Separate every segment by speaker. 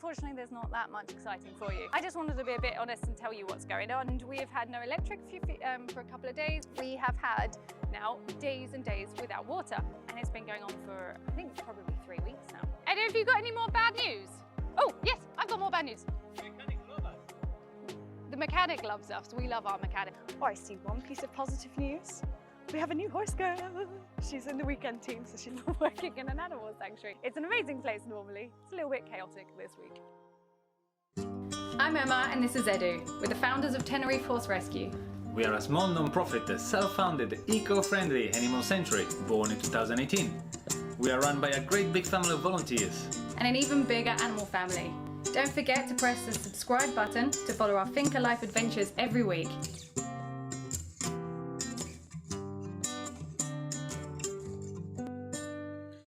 Speaker 1: unfortunately there's not that much exciting for you. I just wanted to be a bit honest and tell you what's going on. And we have had no electric for a couple of days. We have had now days and days without water, and it's been going on for, I think, probably 3 weeks now. And have you got any more bad news? Oh, yes, I've got more bad news. The mechanic loves us. We love our mechanic.
Speaker 2: Oh, I see one piece of positive news. We have a new horse girl. She's in the weekend team, so she's not
Speaker 1: Working in an animal sanctuary. It's an amazing place normally. It's a little bit chaotic this week. I'm Emma and this is Edu. We're the founders of Tenerife Horse Rescue.
Speaker 3: We are a small non-profit, self-founded, eco-friendly animal sanctuary born in 2018. We are run by a great big family of volunteers.
Speaker 1: And an even bigger animal family. Don't forget to press the subscribe button to follow our Finca Life adventures every week.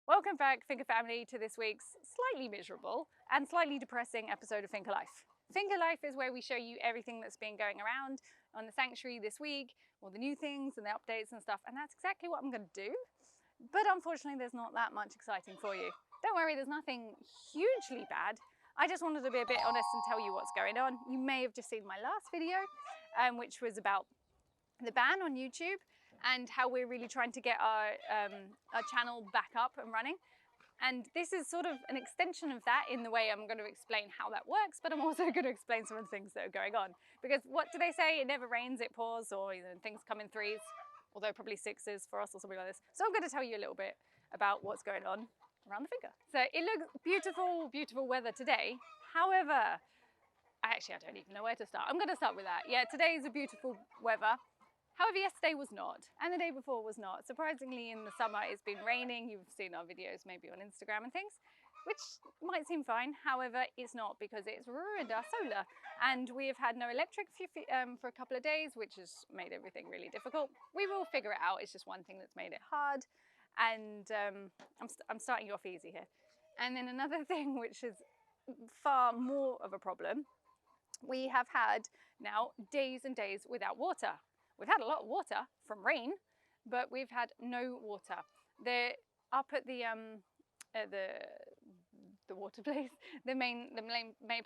Speaker 1: Welcome back, Finca family, to this week's slightly miserable and slightly depressing episode of Finca Life. Finca Life is where we show you everything that's been going around on the sanctuary this week, all the new things and the updates and stuff, and that's exactly what I'm going to do. But unfortunately, there's not that much exciting for you. Don't worry, there's nothing hugely bad. I just wanted to be a bit honest and tell you what's going on. You may have just seen my last video, which was about the ban on YouTube and how we're really trying to get our channel back up and running. And this is sort of an extension of that in the way I'm going to explain how that works, but I'm also going to explain some of the things that are going on. Because what do they say? It never rains, it pours, or things come in threes, although probably sixes for us or something like this. So I'm going to tell you a little bit about what's going on around the Finca. So it looks beautiful, beautiful weather today. However, I don't even know where to start. I'm going to start with that. Yeah, today is a beautiful weather. However, yesterday was not, and the day before was not. Surprisingly, in the summer, it's been raining. You've seen our videos maybe on Instagram and things, which might seem fine. However, it's not, because it's ruined our solar. And we have had no electric for a couple of days, which has made everything really difficult. We will figure it out. It's just one thing that's made it hard. And I'm starting you off easy here. And then another thing, which is far more of a problem, we have had now days and days without water. We've had a lot of water from rain, but we've had no water. They're up at the water place, the main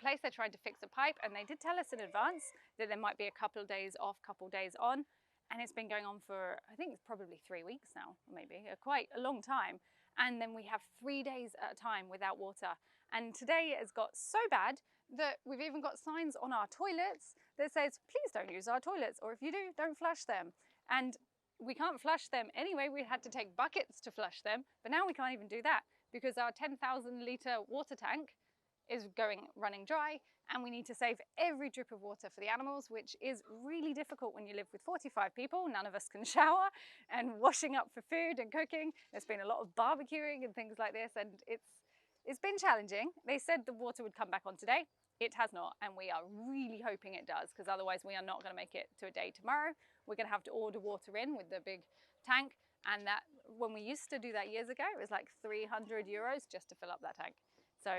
Speaker 1: place. They're trying to fix a pipe, and they did tell us in advance that there might be a couple of days off, couple of days on, and it's been going on for, I think it's probably 3 weeks now, maybe quite a long time. And then we have 3 days at a time without water. And today it has got so bad that we've even got signs on our toilets that says, please don't use our toilets, or if you do, don't flush them. And we can't flush them anyway. We had to take buckets to flush them, but now we can't even do that because our 10,000 litre water tank is running dry, and we need to save every drip of water for the animals, which is really difficult when you live with 45 people. None of us can shower, and washing up for food and cooking. There's been a lot of barbecuing and things like this, and it's been challenging. They said the water would come back on today. It has not, and we are really hoping it does, because otherwise we are not going to make it to a day tomorrow. We're going to have to order water in with the big tank, and that, when we used to do that years ago, it was like 300 euros just to fill up that tank. So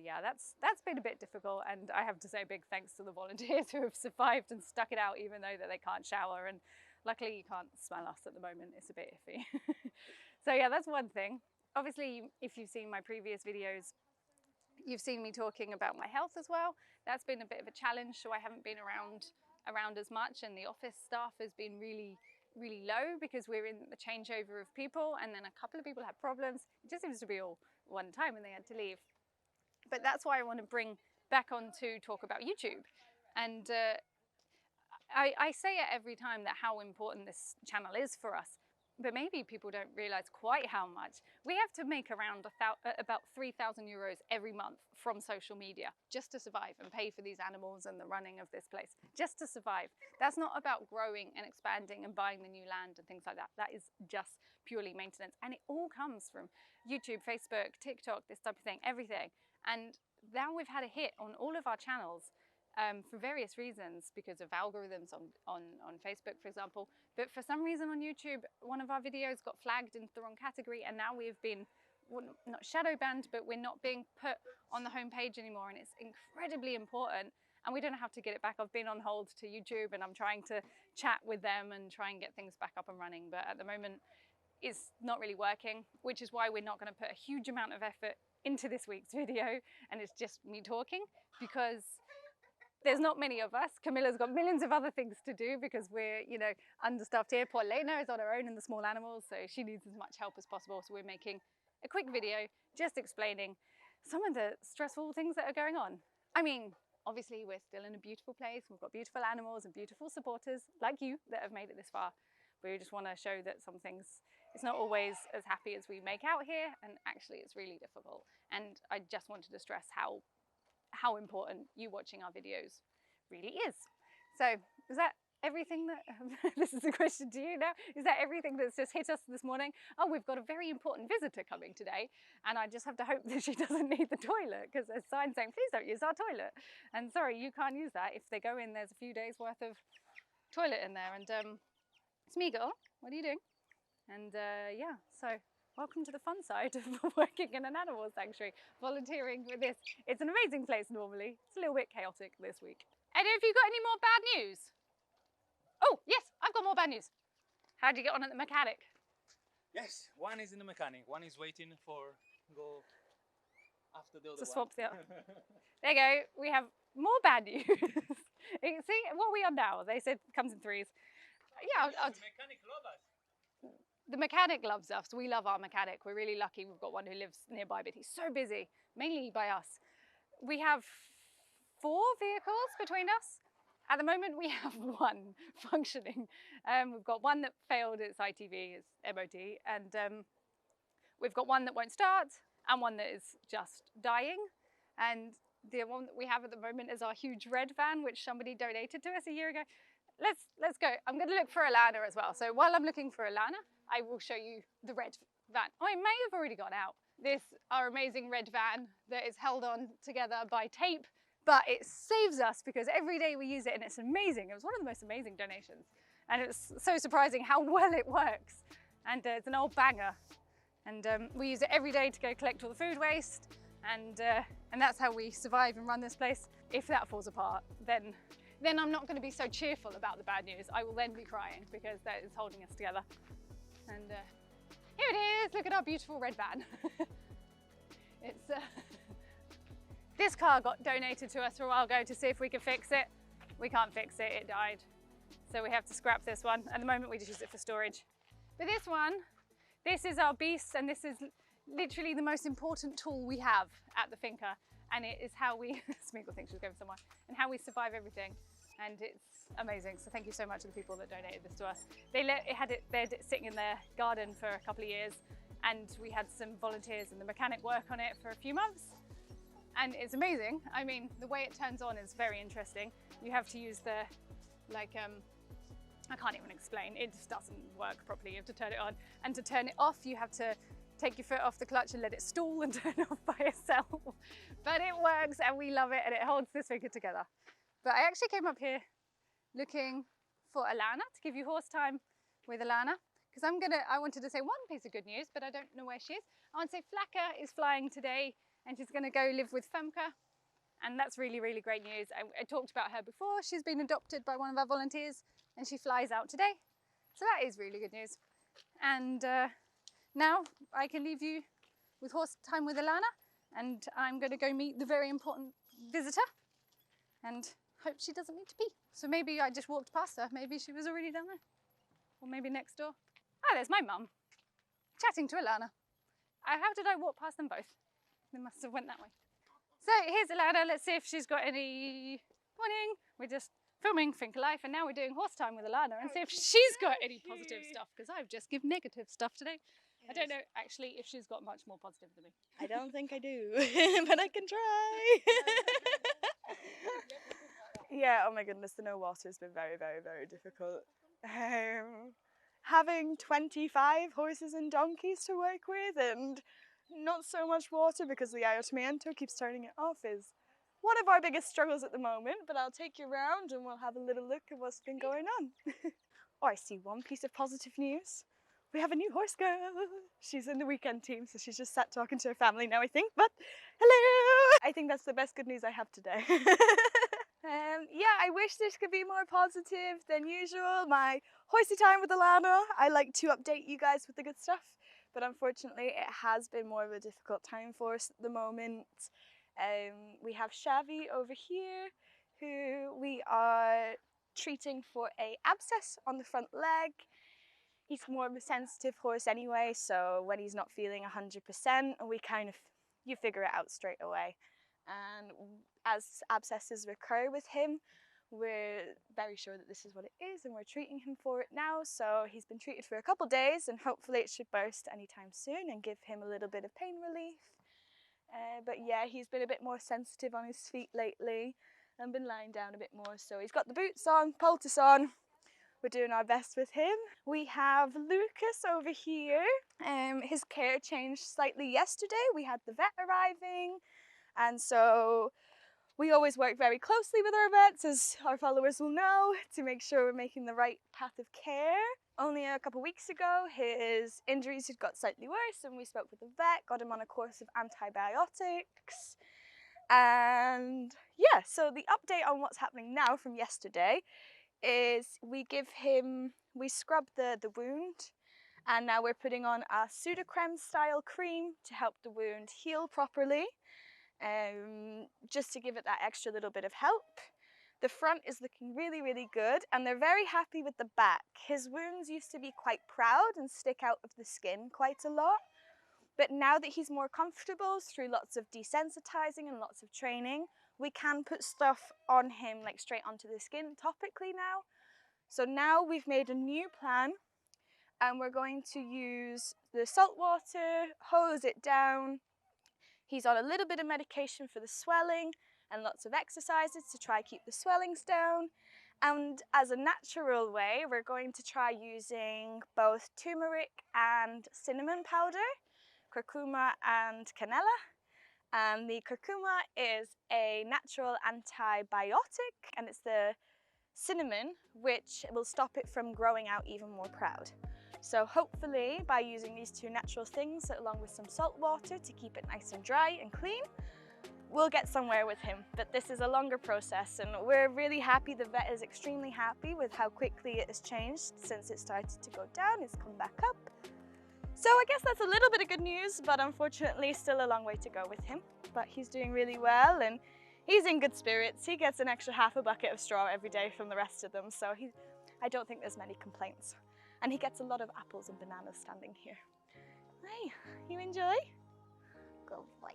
Speaker 1: yeah, that's been a bit difficult, and I have to say big thanks to the volunteers who have survived and stuck it out, even though that they can't shower, and luckily you can't smell us at the moment. It's a bit iffy. So yeah, that's one thing. Obviously, if you've seen my previous videos, you've seen me talking about my health as well. That's been a bit of a challenge, so I haven't been around as much, and the office staff has been really low because we're in the changeover of people, and then a couple of people had problems. It just seems to be all one time and they had to leave. But that's why I want to bring back on to talk about YouTube. And I say it every time that how important this channel is for us, but maybe people don't realize quite how much. We have to make around about 3,000 euros every month from social media just to survive and pay for these animals and the running of this place, just to survive. That's not about growing and expanding and buying the new land and things like that. That is just purely maintenance. And it all comes from YouTube, Facebook, TikTok, this type of thing, everything. And now we've had a hit on all of our channels for various reasons, because of algorithms on Facebook, for example. But for some reason on YouTube, one of our videos got flagged into the wrong category, and now we've been, well, not shadow banned, but we're not being put on the homepage anymore, and it's incredibly important, and we don't know how to get it back. I've been on hold to YouTube, and I'm trying to chat with them and try and get things back up and running, but at the moment it's not really working, which is why we're not going to put a huge amount of effort into this week's video, and it's just me talking because there's not many of us. Camilla's got millions of other things to do because we're, you know, understaffed here. Poor Lena is on her own in the small animals, so she needs as much help as possible. So we're making a quick video just explaining some of the stressful things that are going on. I mean, obviously we're still in a beautiful place. We've got beautiful animals and beautiful supporters like you that have made it this far. We just want to show that some things, it's not always as happy as we make out here, and actually it's really difficult. And I just wanted to stress how important you watching our videos really is. So is that everything that, this is a question to you now, is that everything that's just hit us this morning? Oh, we've got a very important visitor coming today, and I just have to hope that she doesn't need the toilet, because there's signs saying, please don't use our toilet. And sorry, you can't use that. If they go in, there's a few days worth of toilet in there. And it's me, girl, what are you doing? And yeah, so welcome to the fun side of working in an animal sanctuary, volunteering with this. It's an amazing place normally. It's a little bit chaotic this week. And have you got any more bad news? Oh, yes, I've got more bad news. How'd you get on at the mechanic?
Speaker 3: Yes, one is in the mechanic, one is waiting for go after the other
Speaker 1: To swap the other. There you go, we have more bad news. See, what are we on now? They said it comes in threes. Yeah,
Speaker 3: the mechanic loves us.
Speaker 1: the mechanic loves us. We love our mechanic. We're really lucky. We've got one who lives nearby, but he's so busy, mainly by us. We have 4 vehicles between us. At the moment, we have 1 functioning. We've got one that failed its ITV, its MOT, and we've got one that won't start, and one that is just dying. And the one that we have at the moment is our huge red van, which somebody donated to us a year ago. Let's go. I'm going to look for Alana as well. So while I'm looking for Alana, I will show you the red van. Oh, it may have already gone out. This, our amazing red van that is held on together by tape, but it saves us because every day we use it, and it's amazing. It was one of the most amazing donations. And it's so surprising how well it works. And it's an old banger. And we use it every day to go collect all the food waste. And that's how we survive and run this place. If that falls apart, then I'm not going to be so cheerful about the bad news. I will then be crying because that is holding us together. And here it is. Look at our beautiful red van. It's this car got donated to us a while ago to see if we could fix it. We can't fix it. It died. So we have to scrap this one. At the moment, we just use it for storage. But this one, this is our beast, and this is literally the most important tool we have at the finca. And it is how we, Smeagol thinks she's going somewhere, and how we survive everything. And it's amazing. So thank you so much to the people that donated this to us. They had it sitting in their garden for a couple of years, and we had some volunteers and the mechanic work on it for a few months. And it's amazing. I mean, the way it turns on is very interesting. You have to use the, like, I can't even explain. It just doesn't work properly. You have to turn it on. And to turn it off, you have to take your foot off the clutch and let it stall and turn off by itself. But it works, and we love it, and it holds this figure together. But I actually came up here looking for Alana, to give you horse time with Alana, because I wanted to say one piece of good news, but I don't know where she is. I want to say Flacca is flying today, and she's going to go live with Femke, and that's really, really great news. I talked about her before. She's been adopted by one of our volunteers, and she flies out today. So that is really good news. And now I can leave you with horse time with Alana, and I'm going to go meet the very important visitor and hope she doesn't need to pee. So maybe I just walked past her. Maybe she was already down there, or maybe next door. Oh, there's my mum chatting to Alana. How did I walk past them both? They must have went that way. So here's Alana. Let's see if she's got any. Morning. We're just filming Finca Life, and now we're doing horse time with Alana and see if she's got any positive stuff, because I've just given negative stuff today. Yes. I don't know actually if she's got much more positive than me.
Speaker 2: I don't think I do, but I can try. Yeah, oh my goodness, the no water has been very, very, very difficult. Having 25 horses and donkeys to work with and not so much water because the ayuntamiento keeps turning it off is one of our biggest struggles at the moment, but I'll take you around and we'll have a little look at what's been going on. Oh, I see one piece of positive news. We have a new horse girl. She's in the weekend team, so she's just sat talking to her family now, I think, but hello! I think that's the best good news I have today. Yeah, I wish this could be more positive than usual. My horsey time with Alana, I like to update you guys with the good stuff, but unfortunately it has been more of a difficult time for us at the moment. We have Shavi over here, who we are treating for a abscess on the front leg. He's more of a sensitive horse anyway, so when he's not feeling 100%, you figure it out straight away. And as abscesses recur with him, we're very sure that this is what it is, and we're treating him for it now. So he's been treated for a couple days, and hopefully it should burst anytime soon and give him a little bit of pain relief. But yeah, he's been a bit more sensitive on his feet lately and been lying down a bit more. So he's got the boots on, poultice on. We're doing our best with him. We have Lucas over here. His care changed slightly yesterday. We had the vet arriving, and so we always work very closely with our vets, as our followers will know, to make sure we're making the right path of care. Only a couple of weeks ago, his injuries had got slightly worse, and we spoke with the vet, got him on a course of antibiotics. And yeah, so the update on what's happening now from yesterday is we scrub the wound, and now we're putting on a pseudocreme style cream to help the wound heal properly, just to give it that extra little bit of help. The front is looking really, really good, and they're very happy with the back. His wounds used to be quite proud and stick out of the skin quite a lot, but now that he's more comfortable through lots of desensitizing and lots of training, we can put stuff on him like straight onto the skin topically now. So now we've made a new plan, and we're going to use the salt water, hose it down. He's on a little bit of medication for the swelling and lots of exercises to try keep the swellings down. And as a natural way, we're going to try using both turmeric and cinnamon powder, curcuma and canela. And the curcuma is a natural antibiotic, and it's the cinnamon which will stop it from growing out even more proud. So hopefully by using these two natural things along with some salt water to keep it nice and dry and clean, we'll get somewhere with him. But this is a longer process, and we're really happy. The vet is extremely happy with how quickly it has changed since it started to go down. It's come back up. So I guess that's a little bit of good news, but unfortunately still a long way to go with him. But he's doing really well, and he's in good spirits. He gets an extra half a bucket of straw every day from the rest of them, so I don't think there's many complaints. And he gets a lot of apples and bananas standing here. Hey, you enjoy? Good boy.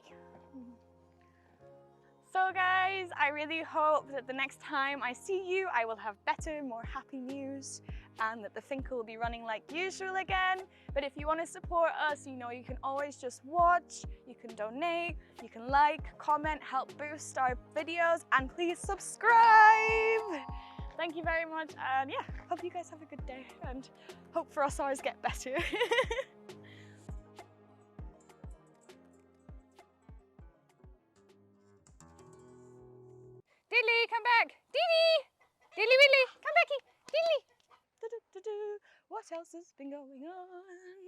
Speaker 2: So guys, I really hope that the next time I see you, I will have better, more happy news, and that the Finca will be running like usual again. But if you want to support us, you know you can always just watch, you can donate, you can like, comment, help boost our videos, and please subscribe! Thank you very much, and yeah, hope you guys have a good day, and hope for us ours get better.
Speaker 1: Diddley, come back! Dee-dee! Diddley Widdley, come back here! Diddley!
Speaker 2: What else has been going on?